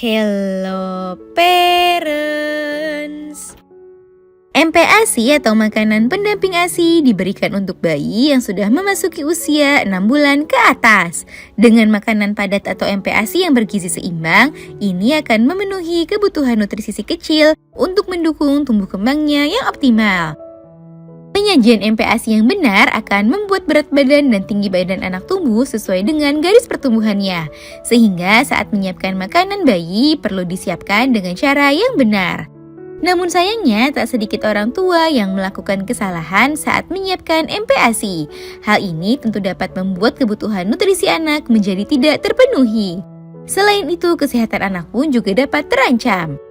Hello parents. MPASI atau makanan pendamping ASI diberikan untuk bayi yang sudah memasuki usia 6 bulan ke atas. Dengan makanan padat atau MPASI yang bergizi seimbang, ini akan memenuhi kebutuhan nutrisi si kecil untuk mendukung tumbuh kembangnya yang optimal. Penyajian MPASI yang benar akan membuat berat badan dan tinggi badan anak tumbuh sesuai dengan garis pertumbuhannya. Sehingga saat menyiapkan makanan bayi perlu disiapkan dengan cara yang benar. Namun sayangnya tak sedikit orang tua yang melakukan kesalahan saat menyiapkan MPASI. Hal ini tentu dapat membuat kebutuhan nutrisi anak menjadi tidak terpenuhi. Selain itu, kesehatan anak pun juga dapat terancam.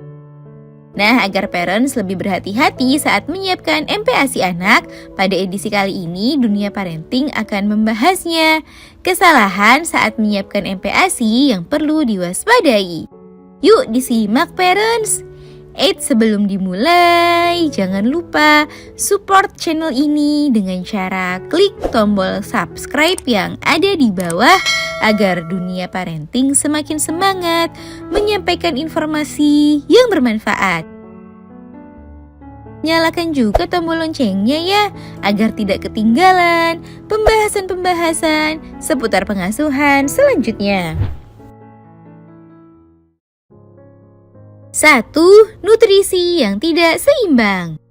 Nah, agar parents lebih berhati-hati saat menyiapkan MPASI anak, pada edisi kali ini Dunia Parenting akan membahasnya. Kesalahan saat menyiapkan MPASI yang perlu diwaspadai. Yuk disimak parents! Sebelum dimulai, jangan lupa support channel ini dengan cara klik tombol subscribe yang ada di bawah agar Dunia Parenting semakin semangat menyampaikan informasi yang bermanfaat. Nyalakan juga tombol loncengnya ya, agar tidak ketinggalan pembahasan-pembahasan seputar pengasuhan selanjutnya. 1. Nutrisi yang tidak seimbang.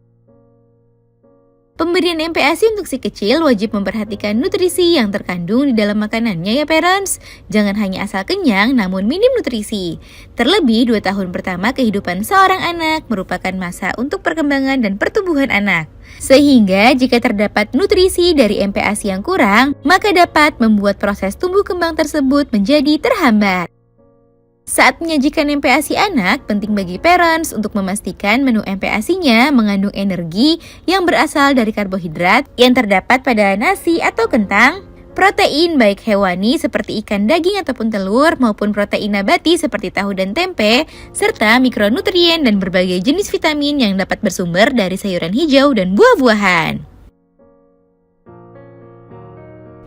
Pemberian MPASI untuk si kecil wajib memperhatikan nutrisi yang terkandung di dalam makanannya ya parents. Jangan hanya asal kenyang namun minim nutrisi. Terlebih 2 tahun pertama kehidupan seorang anak merupakan masa untuk perkembangan dan pertumbuhan anak. Sehingga jika terdapat nutrisi dari MPASI yang kurang, maka dapat membuat proses tumbuh kembang tersebut menjadi terhambat. Saat menyajikan MPASI anak, penting bagi parents untuk memastikan menu MPASI-nya mengandung energi yang berasal dari karbohidrat yang terdapat pada nasi atau kentang, protein baik hewani seperti ikan, daging ataupun telur maupun protein nabati seperti tahu dan tempe, serta mikronutrien dan berbagai jenis vitamin yang dapat bersumber dari sayuran hijau dan buah-buahan.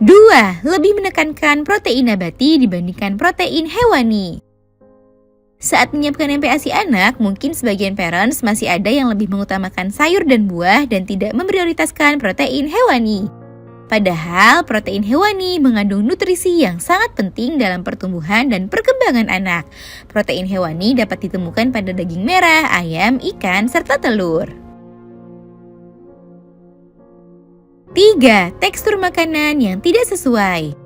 2. Lebih menekankan protein nabati dibandingkan protein hewani. Saat menyiapkan MPASI anak, mungkin sebagian parents masih ada yang lebih mengutamakan sayur dan buah dan tidak memprioritaskan protein hewani. Padahal protein hewani mengandung nutrisi yang sangat penting dalam pertumbuhan dan perkembangan anak. Protein hewani dapat ditemukan pada daging merah, ayam, ikan, serta telur. 3. Tekstur makanan yang tidak sesuai.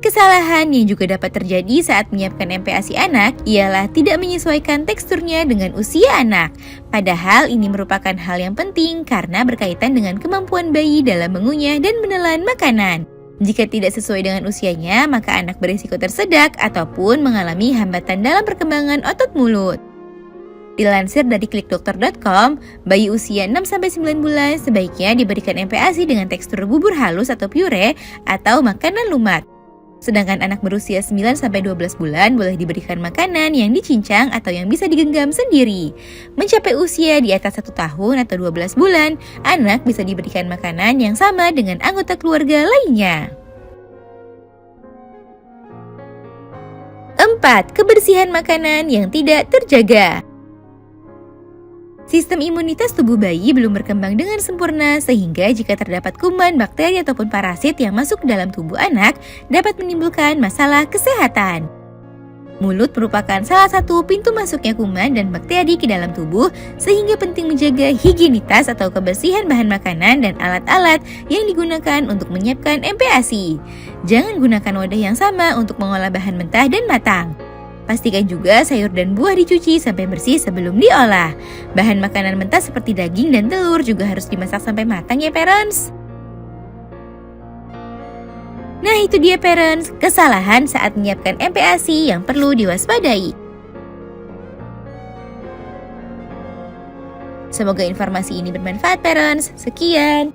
Kesalahan yang juga dapat terjadi saat menyiapkan MPASI anak ialah tidak menyesuaikan teksturnya dengan usia anak. Padahal ini merupakan hal yang penting karena berkaitan dengan kemampuan bayi dalam mengunyah dan menelan makanan. Jika tidak sesuai dengan usianya, maka anak berisiko tersedak ataupun mengalami hambatan dalam perkembangan otot mulut. Dilansir dari klikdokter.com, bayi usia 6-9 bulan sebaiknya diberikan MPASI dengan tekstur bubur halus atau pure atau makanan lumat. Sedangkan anak berusia 9-12 bulan boleh diberikan makanan yang dicincang atau yang bisa digenggam sendiri. Mencapai usia di atas 1 tahun atau 12 bulan, anak bisa diberikan makanan yang sama dengan anggota keluarga lainnya. 4. Kebersihan makanan yang tidak terjaga. Sistem imunitas tubuh bayi belum berkembang dengan sempurna sehingga jika terdapat kuman, bakteri ataupun parasit yang masuk ke dalam tubuh anak dapat menimbulkan masalah kesehatan. Mulut merupakan salah satu pintu masuknya kuman dan bakteri ke dalam tubuh sehingga penting menjaga higienitas atau kebersihan bahan makanan dan alat-alat yang digunakan untuk menyiapkan MPASI. Jangan gunakan wadah yang sama untuk mengolah bahan mentah dan matang. Pastikan juga sayur dan buah dicuci sampai bersih sebelum diolah. Bahan makanan mentah seperti daging dan telur juga harus dimasak sampai matang ya parents. Nah itu dia parents, kesalahan saat menyiapkan MPASI yang perlu diwaspadai. Semoga informasi ini bermanfaat parents. Sekian.